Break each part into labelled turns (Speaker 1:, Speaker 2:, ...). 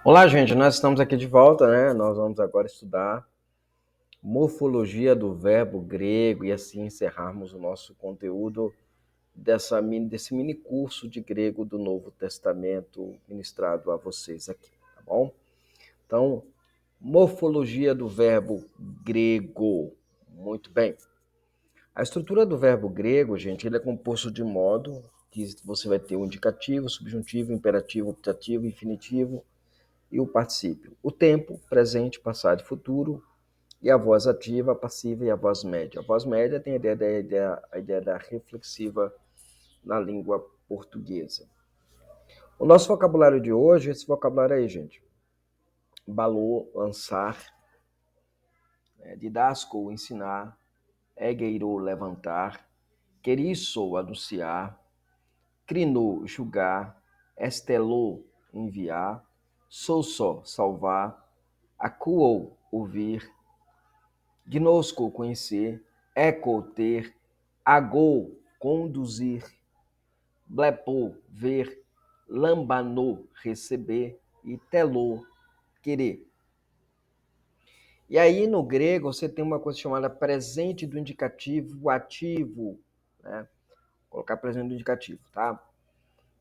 Speaker 1: Olá, gente, nós estamos aqui de volta, né? Nós vamos agora estudar morfologia do verbo grego e assim encerrarmos o nosso conteúdo desse mini curso de grego do Novo Testamento ministrado a vocês aqui, tá bom? Então, morfologia do verbo grego. Muito bem. A estrutura do verbo grego, gente, ele é composto de modo que você vai ter o indicativo, subjuntivo, imperativo, optativo, infinitivo, e o particípio. O tempo, presente, passado e futuro, e a voz ativa, a passiva e a voz média. A voz média tem a ideia da reflexiva na língua portuguesa. O nosso vocabulário de hoje, esse vocabulário aí, gente. Balou, lançar, didasco, ensinar, egeiro, levantar, queriço, anunciar, crinou, julgar, estelou, enviar, sou só, salvar, acuou, ouvir, gnosco, conhecer, eco, ter, agou, conduzir, blepou, ver, lambanou, receber e telou, querer. E aí no grego você tem uma coisa chamada presente do indicativo ativo, né? Vou colocar presente do indicativo, tá?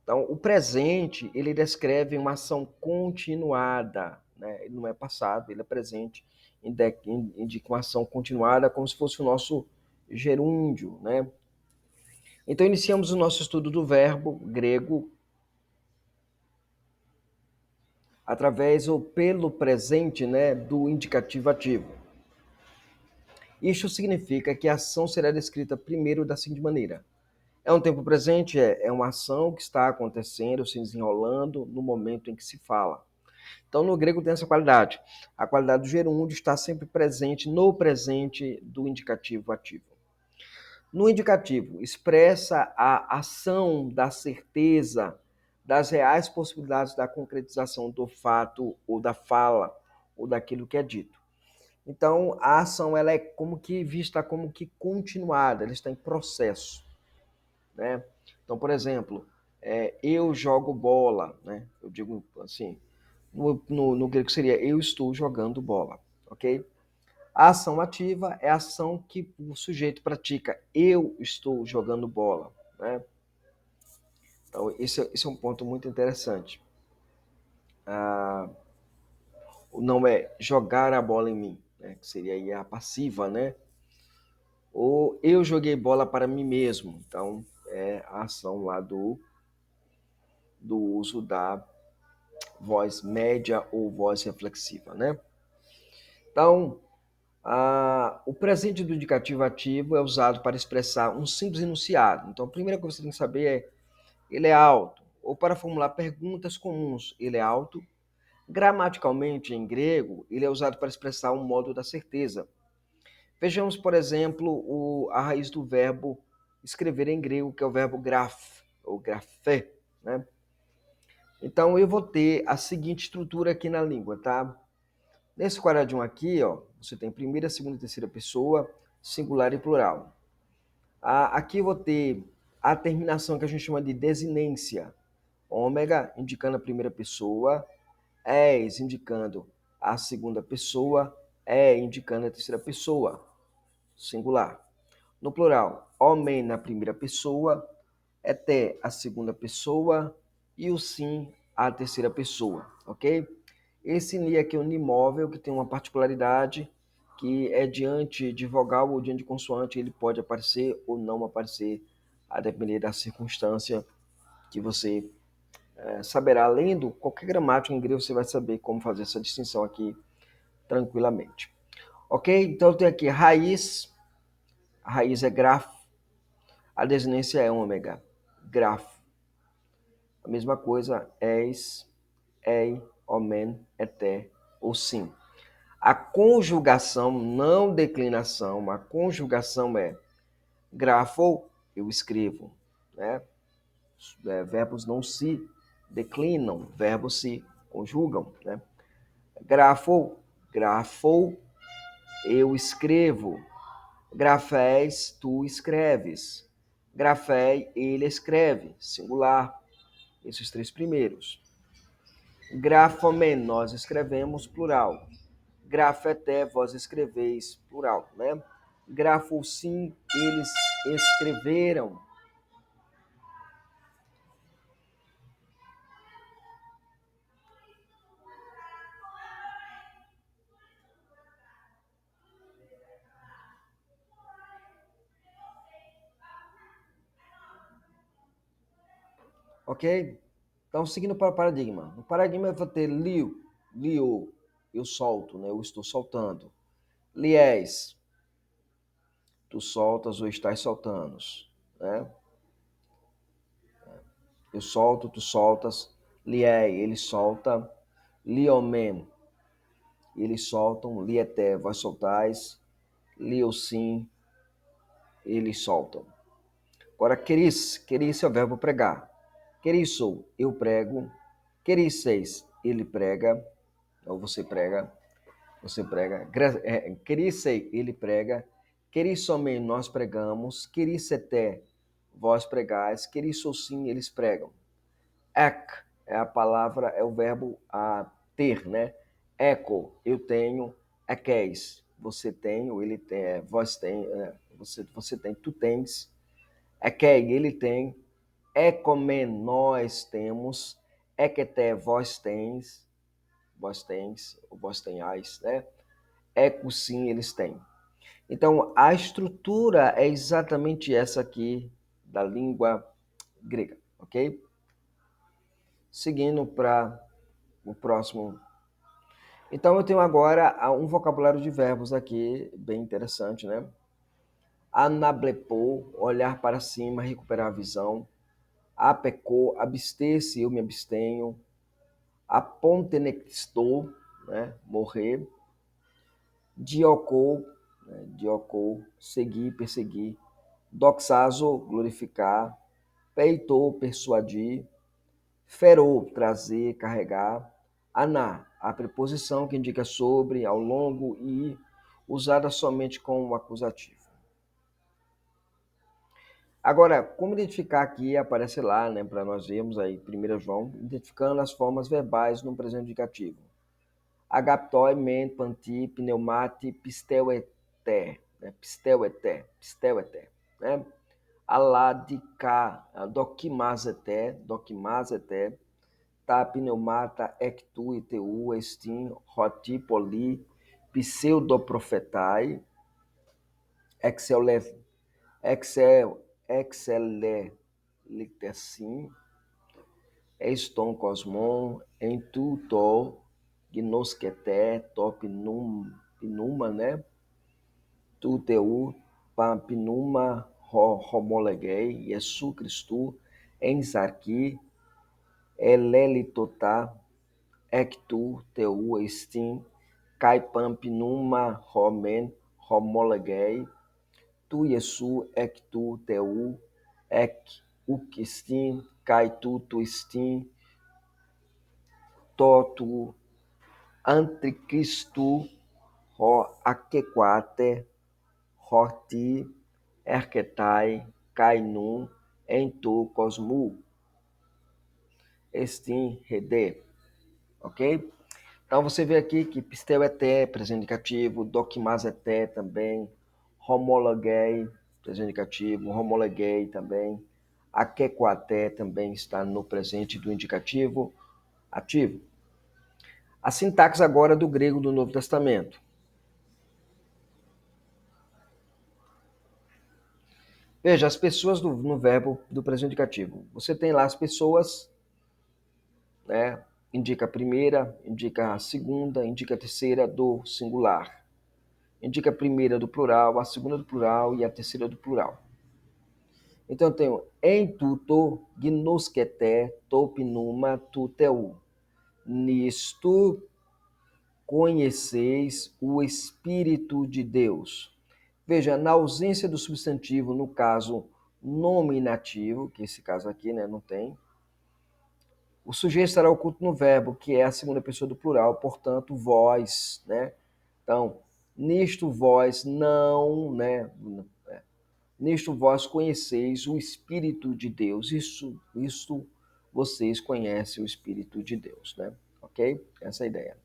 Speaker 1: Então, o presente, ele descreve uma ação continuada, né? Ele não é passado, ele é presente, indica uma ação continuada como se fosse o nosso gerúndio, né? Então, iniciamos o nosso estudo do verbo grego através ou pelo presente, né, do indicativo ativo. Isso significa que a ação será descrita primeiro da seguinte maneira: é um tempo presente, é uma ação que está acontecendo, se desenrolando no momento em que se fala. Então, no grego tem essa qualidade. A qualidade do gerúndio está sempre presente no presente do indicativo ativo. No indicativo, expressa a ação da certeza das reais possibilidades da concretização do fato ou da fala ou daquilo que é dito. Então, a ação ela é como que vista como que continuada, ela está em processo, né? Então, por exemplo, eu jogo bola, né? Eu digo assim, no grego seria eu estou jogando bola, ok? A ação ativa é a ação que o sujeito pratica. Eu estou jogando bola, né? Então, esse é um ponto muito interessante. Não é jogar a bola em mim, né? Que seria aí a passiva, né? Ou eu joguei bola para mim mesmo. Então, é a ação lá do uso da voz média ou voz reflexiva, né? Então, o presente do indicativo ativo é usado para expressar um simples enunciado. Então, a primeira coisa que você tem que saber é ele é alto. Ou para formular perguntas comuns, ele é alto. Gramaticalmente, em grego, ele é usado para expressar um modo da certeza. Vejamos, por exemplo, a raiz do verbo escrever em grego, que é o verbo graf, ou grafé, né? Então, eu vou ter a seguinte estrutura aqui na língua, tá? Nesse quadradinho aqui, ó, você tem primeira, segunda e terceira pessoa, singular e plural. Aqui eu vou ter a terminação que a gente chama de desinência. Ômega, indicando a primeira pessoa, és, indicando a segunda pessoa, indicando a terceira pessoa, singular. No plural, homem na primeira pessoa, eté a segunda pessoa e o sim a terceira pessoa, ok? Esse ni aqui é um nimóvel que tem uma particularidade que é diante de vogal ou diante de consoante, ele pode aparecer ou não aparecer, a depender da circunstância que você saberá. Lendo qualquer gramática em grego, você vai saber como fazer essa distinção aqui tranquilamente. Ok? Então eu tenho aqui raiz, a raiz é grafo, a desinência é ômega, grafo. A mesma coisa, és, ei, omen, eté ou sim. A conjugação, não declinação, a conjugação é grafo, eu escrevo, né? Verbos não se declinam, verbos se conjugam, né? Grafo, grafo, eu escrevo. Grafés, tu escreves. Grafei, ele escreve, singular, esses três primeiros. Grafomen, nós escrevemos plural. Grafeté, vós escreveis plural, né? Grafosim, eles escreveram. Ok? Então, seguindo para o paradigma. No paradigma, eu vou ter liu, eu solto, né? Eu estou soltando. Liés, tu soltas ou estás soltando, né? Eu solto, tu soltas. Lié, ele solta. Liomen, eles soltam. Lieté, vós soltais. Liosim, eles soltam. Agora, queris é o verbo pregar. Queriçou, eu prego. Quericeis, ele prega. Ou você prega. Você prega. Quericei, ele prega. Queriçomen, nós pregamos. Quericeté, vós pregais. Queriçocim, eles pregam. Ek é a palavra, é o verbo ter, né? Eco, eu tenho. Equeis, você tem, ou ele tem, vós tem, você tem, tu tens. Equei, ele tem. Ecomen, nós temos. Equeté, vós tens, ou vós tenhais, né? Eco, sim, eles têm. Então, a estrutura é exatamente essa aqui da língua grega, ok? Seguindo para o próximo. Então, eu tenho agora um vocabulário de verbos aqui, bem interessante, né? Anablepou, olhar para cima, recuperar a visão. Apecou, abster-se, eu me abstenho. Apontenextou, né? Morrer. Diocou, né? Diocou, seguir, perseguir. Doxazo, glorificar. Peitou, persuadir. Ferou, trazer, carregar. Aná, a preposição que indica sobre, ao longo e usada somente com o acusativo. Agora, como identificar aqui, aparece lá, né, para nós vermos aí, 1 João, identificando as formas verbais no presente indicativo. Agaptoi, men, panti, pneumati, pisteueté, né, pisteueté, né? Aladica, doquimazeté, ta pneumata, ectu, iteu, estim, roti, poli, pseudoprofetai, excel, excelitessim, eston cosmon, entuto, gnosqueté, pinuma, né? Tuteu, pinuma, homoleguei, Iesu Cristu, ensarqui, elelitotá, ectu, teu, estim, caipam, pinuma, homen, homoleguei, tu Iesu, ek tu teu, ek ukistin, kai tu istin, to tu, anticristo, ho aquequate, horti, erketai, kai num, en tu cosmu, estin rede, ok? Então você vê aqui que pisteueté, presente indicativo, doquimazeté também, homologuei, presente indicativo, homologuei também, aquequaté também está no presente do indicativo ativo. A sintaxe agora do grego do Novo Testamento. Veja, as pessoas no verbo do presente indicativo. Você tem lá as pessoas, né? Indica a primeira, indica a segunda, indica a terceira do singular. Indica a primeira do plural, a segunda do plural e a terceira do plural. Então, eu tenho em tuto, gnosqueté, topinuma, tuteu. Nisto conheceis o Espírito de Deus. Veja, na ausência do substantivo, no caso nominativo, que esse caso aqui, né, não tem, o sujeito estará oculto no verbo, que é a segunda pessoa do plural, portanto, vós, né? Então, nisto vós não, né? Nisto vós conheceis o Espírito de Deus. Isso vocês conhecem o Espírito de Deus, né? ok? Essa é a ideia.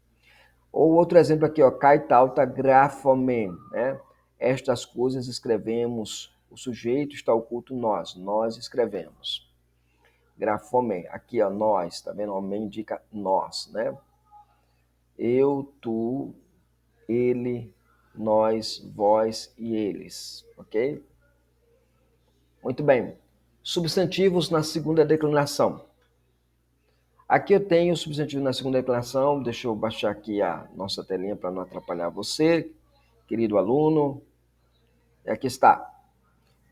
Speaker 1: Ou outro exemplo aqui, ó, kaitalta grafomen, né? Estas coisas escrevemos, o sujeito está oculto nós escrevemos. Grafomen, aqui ó, nós, tá vendo? Homem indica nós, né? Eu, tu, ele, nós, vós e eles, ok? Muito bem. Substantivos na segunda declinação. Aqui eu tenho o substantivo na segunda declinação. Deixa eu baixar aqui a nossa telinha para não atrapalhar você, querido aluno. E aqui está.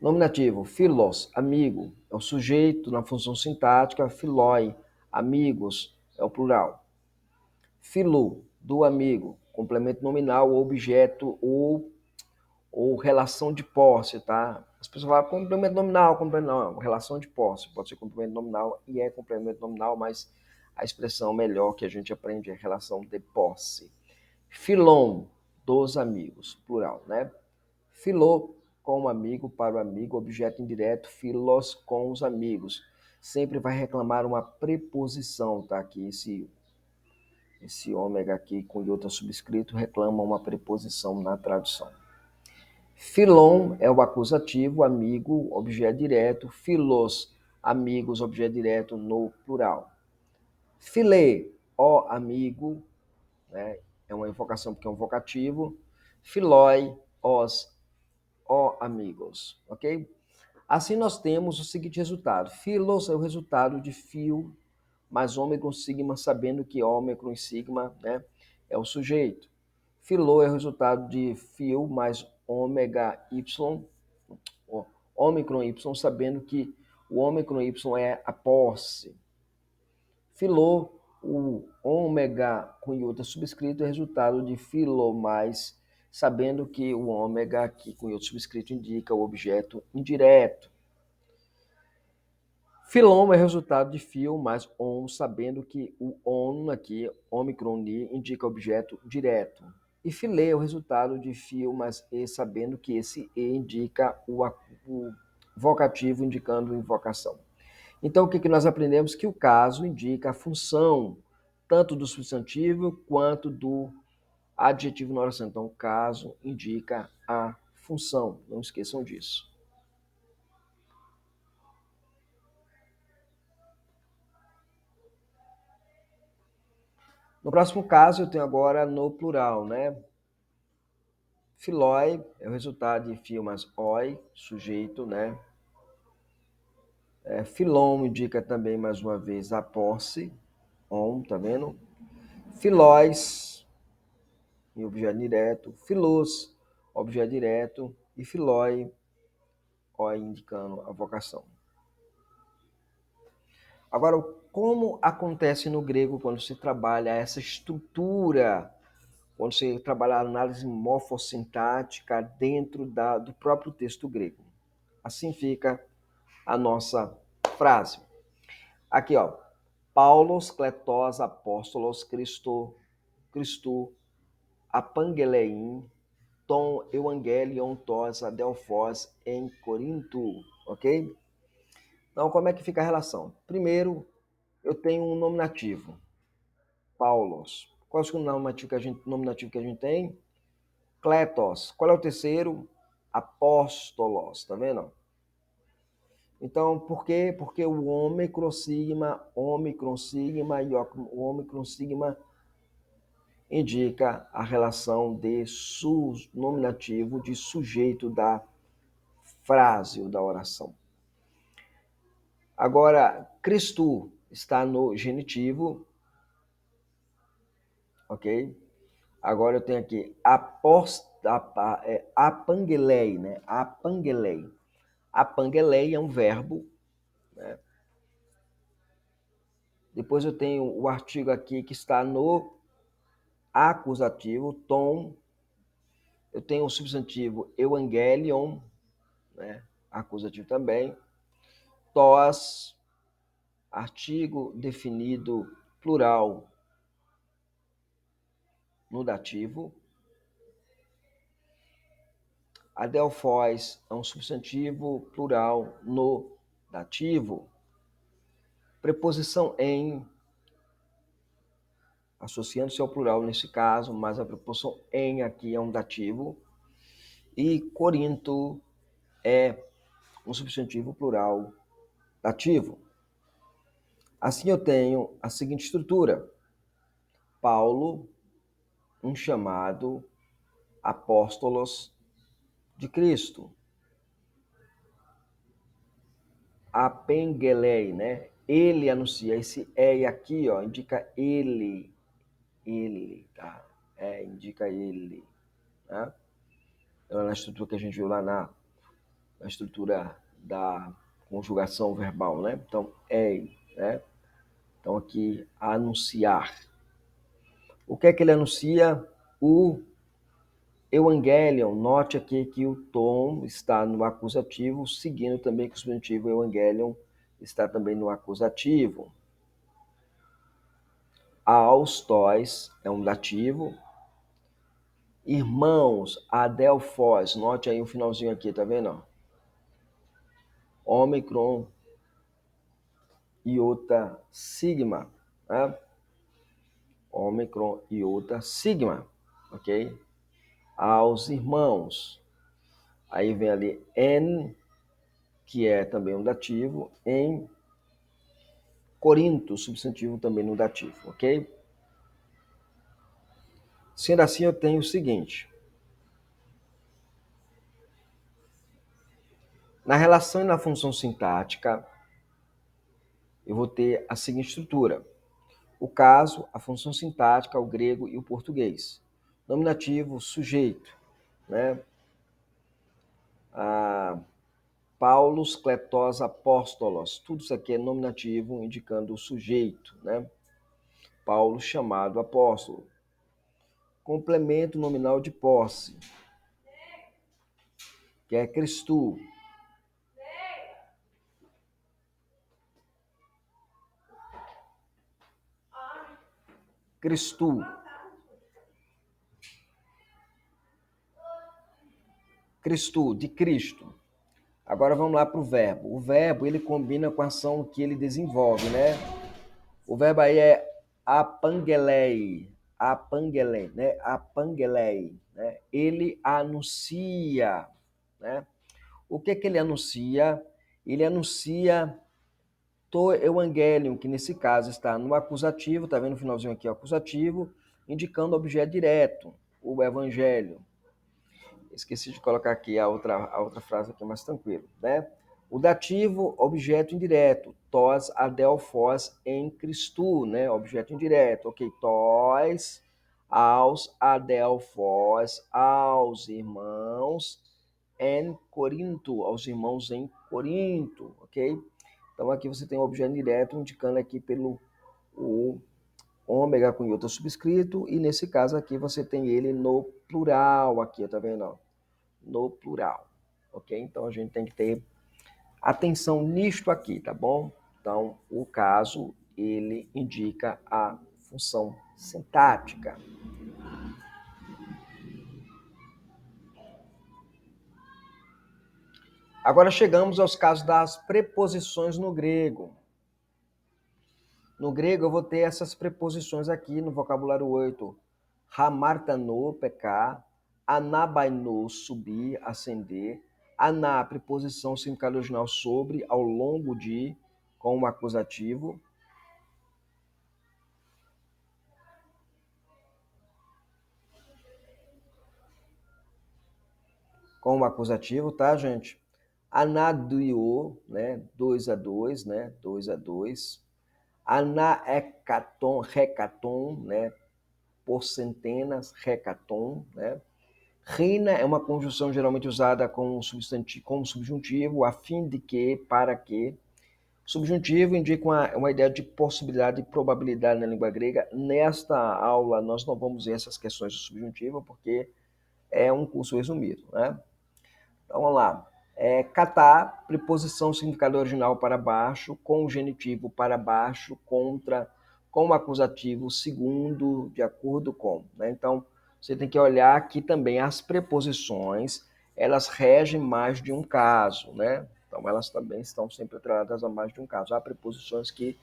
Speaker 1: Nominativo, philos, amigo, é o sujeito na função sintática. Philoi, amigos, é o plural. Philo, do amigo, complemento nominal, objeto ou relação de posse, tá? As pessoas falam complemento nominal, não, relação de posse. Pode ser complemento nominal e é complemento nominal, mas a expressão melhor que a gente aprende é relação de posse. Filon, dos amigos, plural, né? Filô, com o amigo, para o amigo, objeto indireto, filos, com os amigos. Sempre vai reclamar uma preposição, tá? Aqui esse ômega aqui com iota subscrito reclama uma preposição na tradução. Filon é o acusativo, amigo, objeto direto, filos, amigos, objeto direto no plural. Filê, ó amigo, né? É uma invocação porque é um vocativo. Filói, os, ó amigos, ok? Assim nós temos o seguinte resultado. Filos é o resultado de fio mais ômicron sigma, sabendo que ômicron e sigma, né, é o sujeito. Filô é o resultado de fio mais ômega y, ômicron y, sabendo que o ômicron y é a posse. Filô, o ômega com iota subscrito é resultado de filô mais, sabendo que o ômega aqui com iota subscrito indica o objeto indireto. Filom é resultado de fio mais on, sabendo que o on aqui, ômicron indica objeto direto. E filê é o resultado de fio mais e, sabendo que esse e indica o vocativo, indicando invocação. Então, o que nós aprendemos? Que o caso indica a função, tanto do substantivo quanto do adjetivo na oração. Então, o caso indica a função, não esqueçam disso. No próximo caso, eu tenho agora no plural, né? Filói é o resultado de fio mais oi, sujeito, né? Filon indica também, mais uma vez, a posse, on, tá vendo? Filóis, objeto direto. Filos, objeto direto. E filói, ó, indicando a vocação. Agora, como acontece no grego quando se trabalha essa estrutura, quando se trabalha a análise morfossintática dentro do próprio texto grego? Assim fica a nossa frase. Aqui, ó. Paulos, Cletós, Apóstolos, Cristo, Apangeleim, Tom, Evangelion, Tos, Adelfós, em Corinto, ok? Então, como é que fica a relação? Primeiro, eu tenho um nominativo, Paulos. Qual é o nominativo que a gente tem? Cletos. Qual é o terceiro? Apóstolos, tá vendo? Então, por quê? Porque o ômicron sigma e o ômicron sigma indica a relação de nominativo de sujeito da frase ou da oração. Agora, Cristo está no genitivo, ok? Agora eu tenho aqui apangelei, né? Apangelei. Apangelei é um verbo, né? Depois eu tenho o artigo aqui que está no acusativo, tom. Eu tenho o substantivo evangelion, né? Acusativo também. Tos, artigo definido plural no dativo. Adelfós é um substantivo plural no dativo. Preposição em, associando-se ao plural nesse caso, mas a preposição em aqui é um dativo. E Corinto é um substantivo plural dativo. Assim eu tenho a seguinte estrutura. Paulo, um chamado apóstolos de Cristo. Apengelei, né? Ele anuncia. Esse é aqui, ó, indica ele, tá? Indica ele, tá? Na estrutura que a gente viu lá na estrutura da conjugação verbal, né? Então, né? Então, aqui, anunciar. O que é que ele anuncia? O Evangelion. Note aqui que o tom está no acusativo, seguindo também que o substantivo Evangelion está também no acusativo. Aos, tois, é um dativo. Irmãos, adelfos. Note aí o finalzinho aqui, tá vendo? Ômicron, iota, sigma. Né? Ômicron, iota, sigma. Ok? Aos irmãos. Aí vem ali en, que é também um dativo, em Corinto, substantivo também no dativo, ok? Sendo assim, eu tenho o seguinte. Na relação e na função sintática, eu vou ter a seguinte estrutura. O caso, a função sintática, o grego e o português. Nominativo, sujeito, né? Paulos, kletos, apóstolos. Tudo isso aqui é nominativo, indicando o sujeito, né? Paulo chamado apóstolo. Complemento nominal de posse, que é Cristo. Cristo. Cristo, de Cristo. Agora vamos lá para o verbo. O verbo, ele combina com a ação que ele desenvolve, né? O verbo aí é apangelei, né? Apangelei, né? Ele anuncia, né? O que ele anuncia? Ele anuncia to evangelium, que nesse caso está no acusativo, tá vendo o finalzinho aqui, o acusativo, indicando objeto direto, o evangelho. Esqueci de colocar aqui a outra frase aqui mais tranquilo, né? O dativo, objeto indireto. Tos adelfos em Cristo, né? Objeto indireto. Ok, tos aos adelfos, aos irmãos em Corinto, aos irmãos em Corinto, ok? Então aqui você tem o objeto direto indicando aqui pelo o ômega com iota subscrito, e nesse caso aqui você tem ele no plural, aqui, tá vendo? No plural, ok? Então a gente tem que ter atenção nisto aqui, tá bom? Então o caso, ele indica a função sintática. Agora chegamos aos casos das preposições no grego. No grego eu vou ter essas preposições aqui no vocabulário 8. Hamartano, pecar. Anabaino, subir, ascender. Aná, preposição significado original sobre, ao longo de, com um acusativo. Com um acusativo, tá, gente? Anaduio, né? 2 a 2, né? 2 a 2. Anaecaton, recaton, né? Por centenas, recaton, né? Rina é uma conjunção geralmente usada com subjuntivo, a fim de que, para que. Subjuntivo indica uma ideia de possibilidade e probabilidade na língua grega. Nesta aula, nós não vamos ver essas questões do subjuntivo, porque é um curso resumido, né? Então, vamos lá. Catar, preposição significado original para baixo, com o genitivo para baixo, contra, com o acusativo segundo, de acordo com, né? Então, você tem que olhar que também as preposições, elas regem mais de um caso, né? Então, elas também estão sempre atreladas a mais de um caso. Há preposições que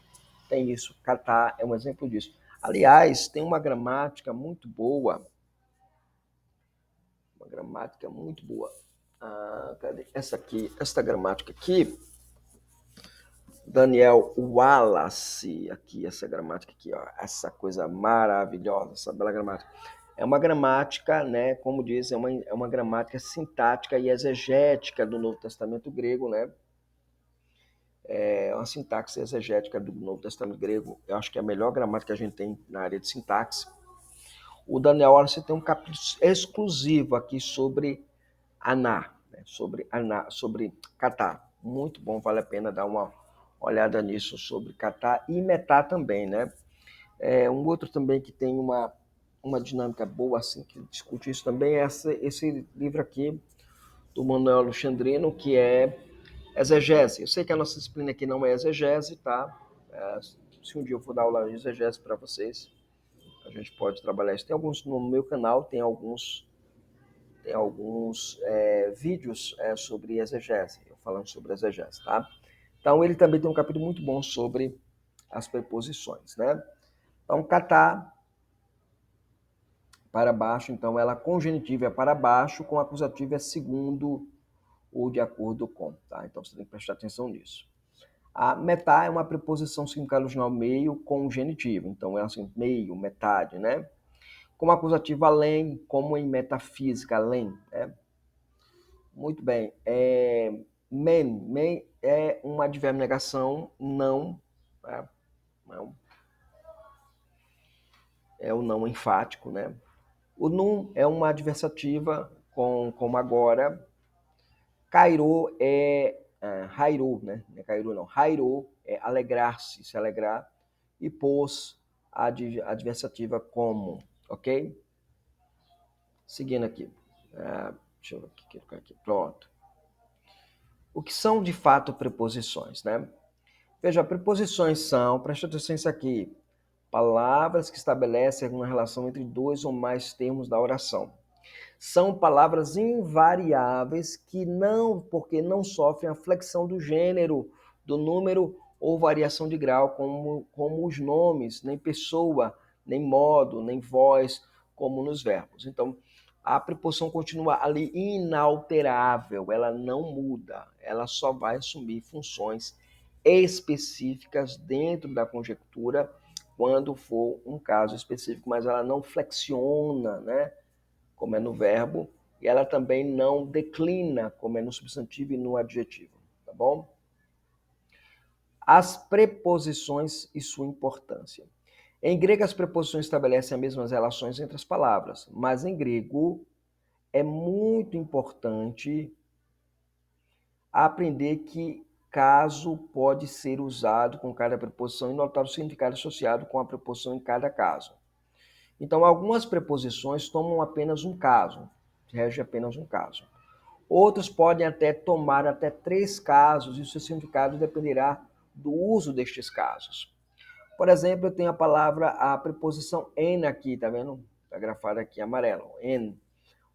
Speaker 1: têm isso. Catar é um exemplo disso. Aliás, tem uma gramática muito boa. Uma gramática muito boa. Cadê? Essa aqui, esta gramática aqui, Daniel Wallace, aqui, essa gramática aqui, ó, essa coisa maravilhosa, essa bela gramática. É uma gramática, né, como diz, é uma gramática sintática e exegética do Novo Testamento grego, né? É uma sintaxe exegética do Novo Testamento grego. Eu acho que é a melhor gramática que a gente tem na área de sintaxe. O Daniel Wallace tem um capítulo exclusivo aqui sobre Aná, né? Sobre Catá. Muito bom, vale a pena dar uma olhada nisso sobre Catá e Metá também, né? Um outro também que tem uma dinâmica boa, assim, que discute isso também, é esse livro aqui, do Manuel Alexandrino, que é exegese. Eu sei que a nossa disciplina aqui não é exegese, tá? Se um dia eu for dar aula de exegese para vocês, a gente pode trabalhar isso. Tem alguns no meu canal, tem alguns vídeos sobre exegese, eu falando sobre exegese, tá? Então, ele também tem um capítulo muito bom sobre as preposições, né? Então, catar para baixo, então, ela congenitiva é para baixo, com acusativo é segundo ou de acordo com, tá? Então, você tem que prestar atenção nisso. A metá é uma preposição significado original meio com genitivo, então é assim, meio, metade, né? Como acusativo além, como em metafísica, além, né? Muito bem. Men é um advérbio negação, não, né? Não, é o não enfático, né? O num é uma adversativa como agora. Cairo Hairo, né? Não é Cairo não. Hairo é alegrar-se, se alegrar. E pôs a adversativa como, ok? Seguindo aqui. Deixa eu ver aqui. Pronto. O que são de fato preposições, né? Veja, preposições são, presta atenção nisso aqui, palavras que estabelecem uma relação entre dois ou mais termos da oração. São palavras invariáveis que não, porque não sofrem a flexão do gênero, do número ou variação de grau, como os nomes, nem pessoa, nem modo, nem voz, como nos verbos. Então, a preposição continua ali inalterável, ela não muda, ela só vai assumir funções específicas dentro da conjectura quando for um caso específico, mas ela não flexiona, né? Como é no verbo, e ela também não declina, como é no substantivo e no adjetivo, tá bom? As preposições e sua importância. Em grego, as preposições estabelecem as mesmas relações entre as palavras, mas em grego é muito importante aprender que caso pode ser usado com cada preposição e notar o significado associado com a preposição em cada caso. Então, algumas preposições tomam apenas um caso, rege apenas um caso. Outros podem até tomar até 3 casos e o seu significado dependerá do uso destes casos. Por exemplo, eu tenho a preposição en aqui, tá vendo? Está grafada aqui amarelo, en,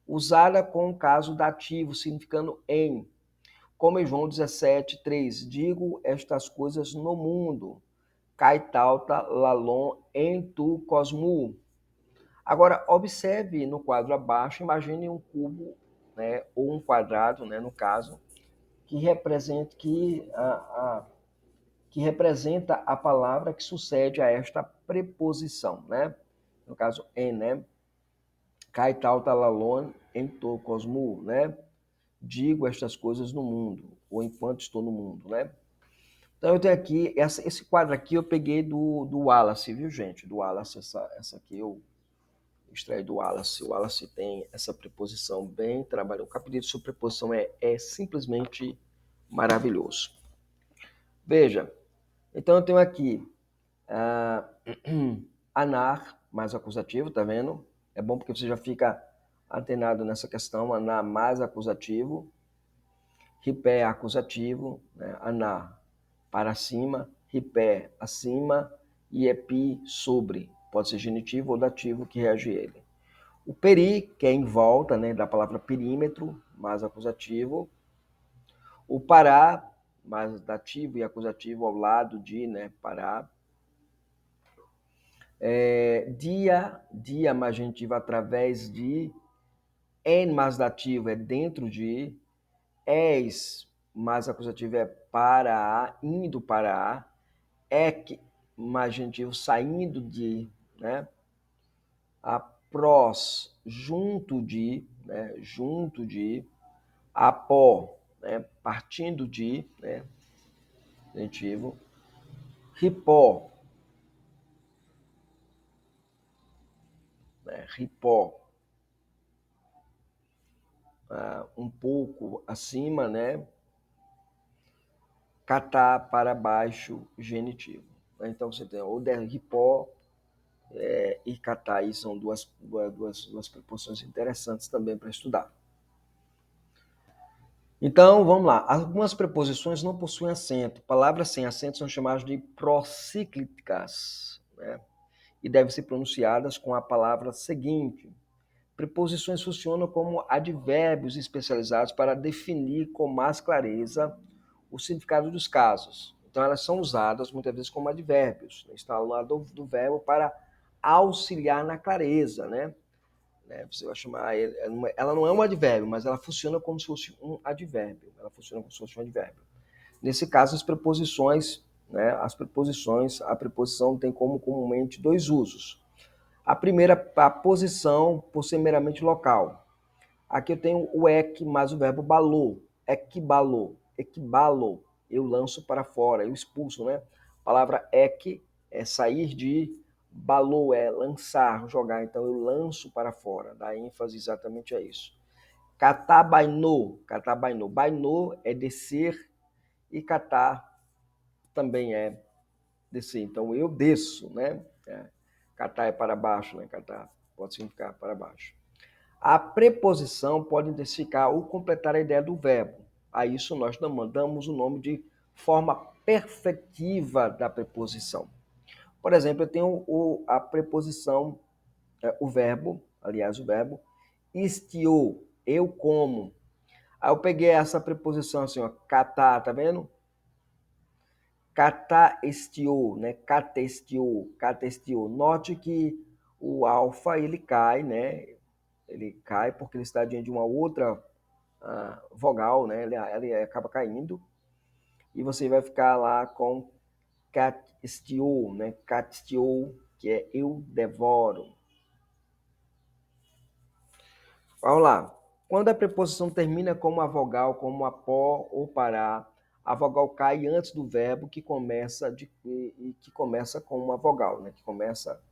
Speaker 1: usada com o caso dativo, significando em. Como em João 17:3, digo estas coisas no mundo, kai tauta lalon en tu cosmu. Agora, observe no quadro abaixo, imagine um cubo, né, ou um quadrado, né, no caso, que representa a palavra que sucede a esta preposição, né? No caso, en, né? Kai tal talalon ento cosmu, né? Digo estas coisas no mundo, ou enquanto estou no mundo, né? Então eu tenho aqui, esse quadro aqui eu peguei do Wallace, viu, gente? Do Wallace, essa aqui eu extraí do Wallace. O Wallace tem essa preposição bem trabalhada. O capítulo sobre preposição é simplesmente maravilhoso. Veja, então eu tenho aqui anar, mais acusativo, tá vendo? É bom porque você já fica antenado nessa questão, anar mais acusativo, ripé acusativo, né? Anar para cima, ripé acima e epi sobre, pode ser genitivo ou dativo que reage a ele. O peri, que é em volta, né, da palavra perímetro, mais acusativo. O pará, mais dativo e acusativo ao lado de, né, parar. Dia mais genitivo através de, en mais dativo é dentro de, és mais acusativo é para, indo para, ec mais genitivo saindo de, né? A prós junto de, né? Junto de, apó, né? Partindo de, né? Genitivo, ripó, né? Ripó, um pouco acima, né? Catar para baixo, genitivo. Então você tem o ripó e catar, aí são duas preposições interessantes também para estudar. Então, vamos lá. Algumas preposições não possuem acento. Palavras sem acento são chamadas de procíclicas, né? E devem ser pronunciadas com a palavra seguinte. Preposições funcionam como advérbios especializados para definir com mais clareza o significado dos casos. Então, elas são usadas muitas vezes como advérbios. Está ao lado do verbo para auxiliar na clareza, né? Você vai chamar, ela não é um advérbio, mas ela funciona como se fosse um advérbio. Ela funciona como se fosse um advérbio. Nesse caso, as preposições, né? A preposição tem como comumente dois usos. A primeira, a posição, por ser meramente local. Aqui eu tenho o ek mais o verbo balou. Equibalou. Equibalo. Eu lanço para fora, eu expulso, né? A palavra ek é sair de, balou é lançar, jogar. Então eu lanço para fora. Dá ênfase exatamente a isso. Catabainou. Catabainou. Bainou é descer e catar também é descer. Então eu desço, né? Catar é para baixo, né? Catar pode significar para baixo. A preposição pode intensificar ou completar a ideia do verbo. A isso nós damos o nome de forma perfectiva da preposição. Por exemplo, eu tenho a preposição, o verbo estiou, eu como. Aí eu peguei essa preposição assim, ó, catar, tá vendo? Catestiou, né? Catestiou. Note que o alfa ele cai, né? Ele cai porque ele está diante de uma outra vogal, né? Ele acaba caindo e você vai ficar lá com catestiou, né? Catestiou, que é eu devoro. Vamos lá. Quando a preposição termina com uma vogal, como apó ou pará, a vogal cai antes do verbo que começa com uma vogal, né? Que começa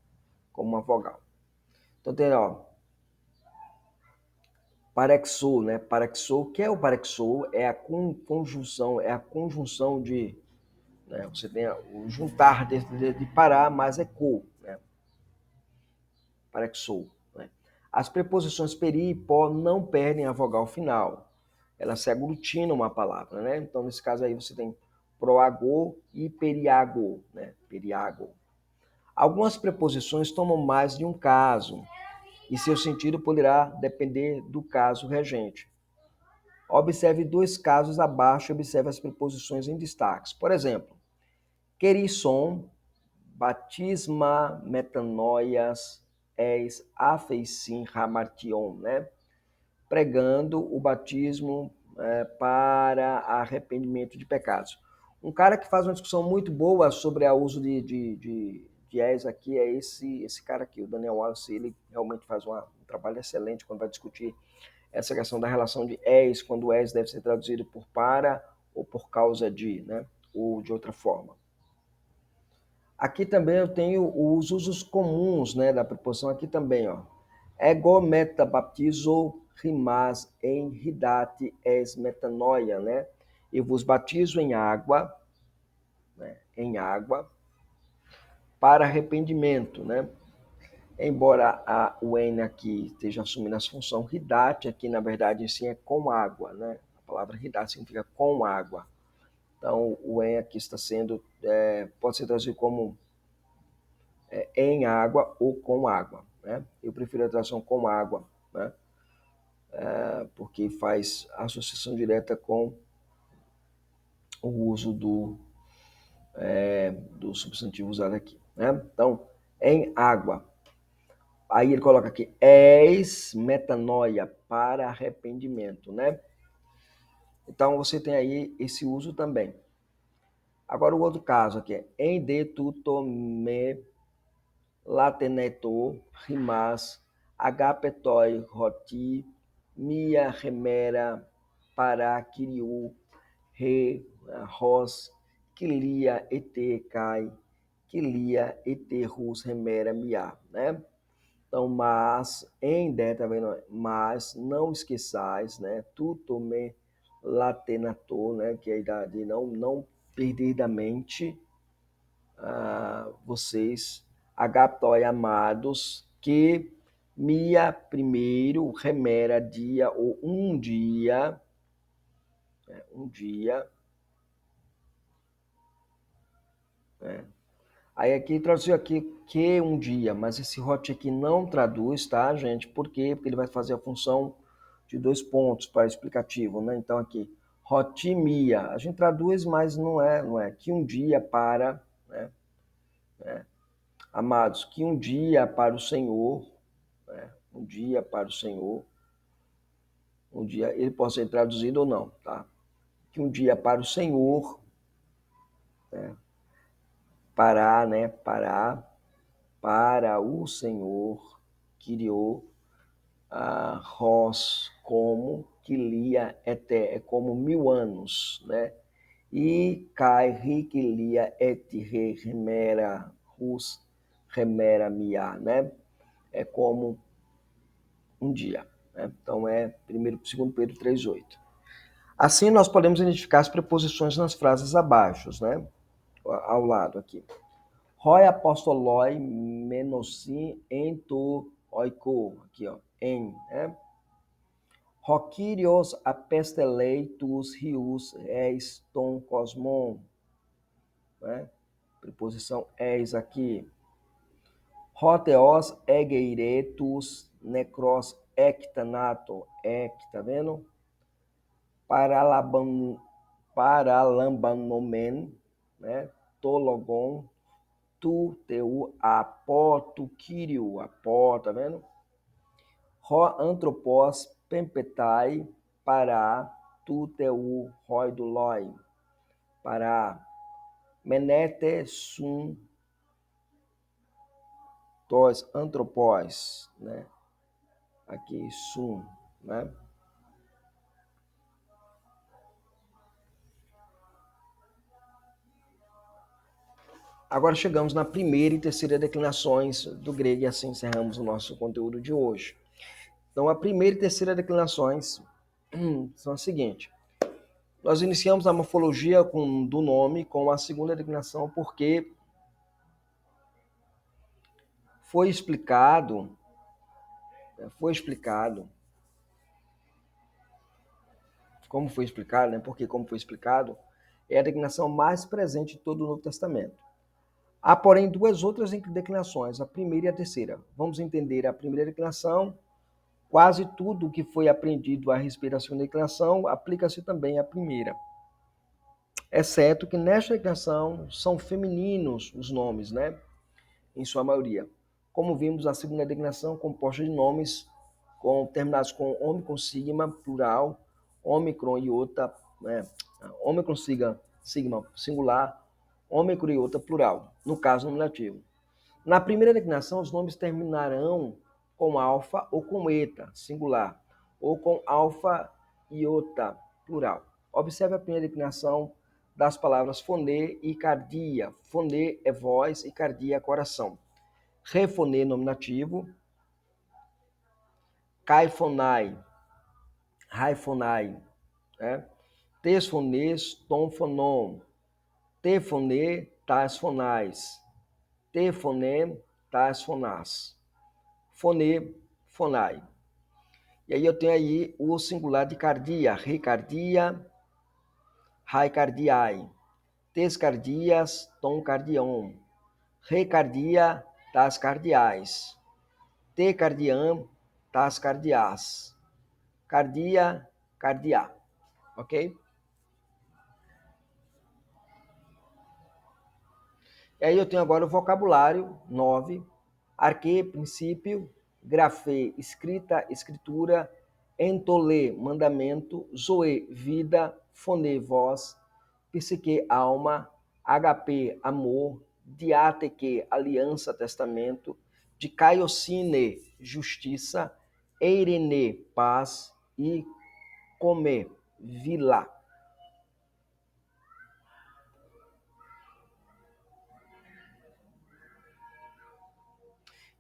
Speaker 1: com uma vogal. Então tem, ó, parexou, né? Parexou, o que é o parexou? É a conjunção de, né? Você tem o juntar de parar, mas é co, né? Parexou, né? As preposições peri e pó não perdem a vogal final. Elas se aglutinam uma palavra, né? Então, nesse caso aí, você tem proagô e periago, né? Periago. Algumas preposições tomam mais de um caso, e seu sentido poderá depender do caso regente. Observe dois casos abaixo e observe as preposições em destaques. Por exemplo, querisson, batisma, metanoias, eis, afeisim, hamartion, né? Pregando o batismo para arrependimento de pecados. Um cara que faz uma discussão muito boa sobre o uso de és aqui é esse cara aqui, o Daniel Wallace. Ele realmente faz um trabalho excelente quando vai discutir essa questão da relação de és, quando o és deve ser traduzido por para ou por causa de, né? Ou de outra forma. Aqui também eu tenho os usos comuns, né, da preposição aqui também, ó. Ego meta baptizo rimas em ridate es metanoia, né? Eu vos batizo em água, né, para arrependimento, né? Embora o N aqui esteja assumindo essa função, ridate aqui na verdade sim é com água, né? A palavra ridate significa com água. Então o N aqui está sendo, pode ser traduzido como em água ou com água, né? Eu prefiro a tradução com água, né? Porque faz associação direta com o uso do substantivo usado aqui, né? Então, em água. Aí ele coloca aqui, és metanoia, para arrependimento, né? Então você tem aí esse uso também. Agora o outro caso aqui é em de tu tome lateneto rimas agapetoi roti mia remera para kiriu re ros quilia ete cai quilia ete rus remera mia, né? Então, mas, em D, tá vendo? Mas não esqueçais, né? Tu tome latenato, né? Que é a idade de não perder da mente vocês, agaptoi amados, que mia primeiro remera dia ou um dia, né? Aí aqui traduziu aqui que um dia, mas esse hot aqui não traduz, tá, gente? Por quê? Porque ele vai fazer a função de 2 pontos para explicativo, né? Então aqui, hotimia, a gente traduz, mas não é que um dia para, né? Amados, que um dia para o Senhor, né? Um dia para o Senhor, um dia, ele pode ser traduzido ou não, tá? Que um dia para o Senhor, né? Parar, né? Parar, para o Senhor, criou Ros como quilia é como 1000 anos, né? E kai riquilia et re remera rus remera mia, né? É como um dia, né? Então é 2 Pedro 3:8. Assim nós podemos identificar as preposições nas frases abaixo, né? Ao lado aqui. Roi apostoloi menosim ento oiko, aqui ó, em, né? Rokirios apesteleitus rius eis ton cosmon, né? Preposição eis aqui. Roteos egeiretus necros ectanato, tá vendo? Paralambanomen, né? Tologon, tu teu apó, tu kirio, apó, tá vendo? Ro antropos pempetai para tu teu roi do loi, para menete sum tos antropós, né? Aqui sum, né? Agora chegamos na primeira e terceira declinações do grego e assim encerramos o nosso conteúdo de hoje. Então, a primeira e terceira declinações são as seguintes. Nós iniciamos a morfologia do nome com a segunda declinação porque foi explicado, como foi explicado, né? Porque como foi explicado, é a declinação mais presente de todo o Novo Testamento. Há, porém, 2 outras declinações, a primeira e a terceira. Vamos entender a primeira declinação. Quase tudo o que foi aprendido a respeito da segunda declinação aplica-se também à primeira. Exceto que nesta declinação são femininos os nomes, né? Em sua maioria. Como vimos, a segunda declinação composta de nomes terminados com homem com sigma, plural, ômicron e outra, né? Ômicron sigma, singular, ômicron e outra, plural, no caso nominativo. Na primeira declinação, os nomes terminarão com alfa ou com eta, singular, ou com alfa e iota, plural. Observe a primeira declinação das palavras foné e cardia. Foné é voz e cardia é coração. Refoné, nominativo. Caifonai, raifonai. Né? Tesfonês, tonfonon. Tefoné, tasfonais. Tefoné, tasfonás. Foné, fonai. E aí eu tenho aí o singular de cardia, recardia, raicardiai, tescardias, toncardion, recardia, tas cardiais, tecardiam, tas cardias, cardia, cardia, ok? E aí eu tenho agora o vocabulário 9, arque, princípio, grafê, escrita, escritura, entolê, mandamento, zoe, vida, foné, voz, psique, alma, HP, amor, diateque, aliança, testamento, dikaiosine, justiça, eirene, paz e come, vila.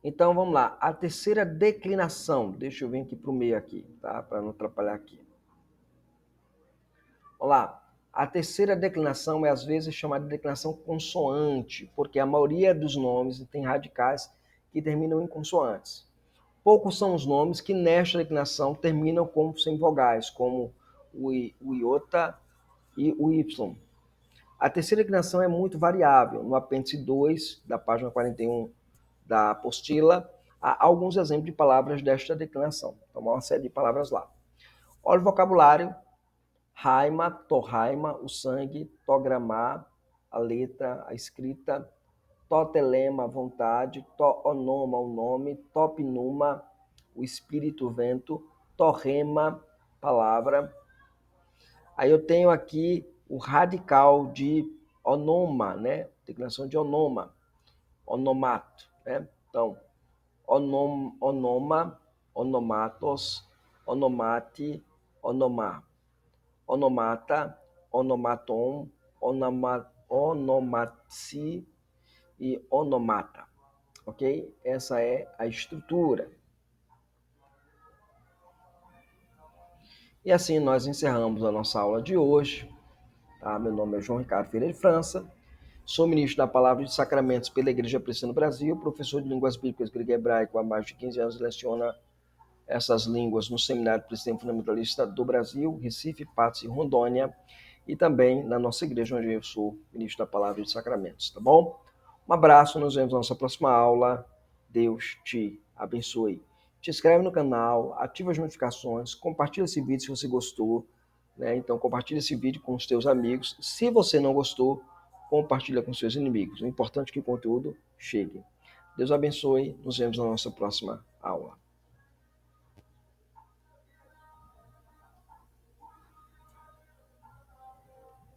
Speaker 1: Então vamos lá, a terceira declinação, deixa eu vir aqui para o meio aqui, tá? Para não atrapalhar aqui. Vamos lá, a terceira declinação é às vezes chamada de declinação consoante, porque a maioria dos nomes tem radicais que terminam em consoantes. Poucos são os nomes que nesta declinação terminam com semivogais, como o iota e o y. A terceira declinação é muito variável. No apêndice 2 da página 41 da apostila, há alguns exemplos de palavras desta declinação. Então, uma série de palavras lá. Olha o vocabulário: raima, torraima, o sangue, togramar, a letra, a escrita, totelema, a vontade, onoma, o nome, topnuma, o espírito, o vento, torrema, palavra. Aí eu tenho aqui o radical de onoma, né? Declinação de onoma, onomato, né? Então, onoma, onomatos, onomate, onomar, onomata, onomaton, onomatse e onomata, ok? Essa é a estrutura. E assim nós encerramos a nossa aula de hoje. Tá? Meu nome é João Ricardo Ferreira de França, sou ministro da Palavra de Sacramentos pela Igreja Presbiteriana no Brasil, professor de Línguas Bíblicas grego e hebraico há mais de 15 anos, leciona essas línguas no Seminário Presbiteriano Fundamentalista do Brasil, Recife, Patos e Rondônia, e também na nossa igreja, onde eu sou ministro da Palavra de Sacramentos, tá bom? Um abraço, nos vemos na nossa próxima aula. Deus te abençoe. Te inscreve no canal, ativa as notificações, compartilha esse vídeo se você gostou, né? Então compartilha esse vídeo com os teus amigos. Se você não gostou, compartilha com seus inimigos. O importante é que o conteúdo chegue. Deus abençoe, nos vemos na nossa próxima aula.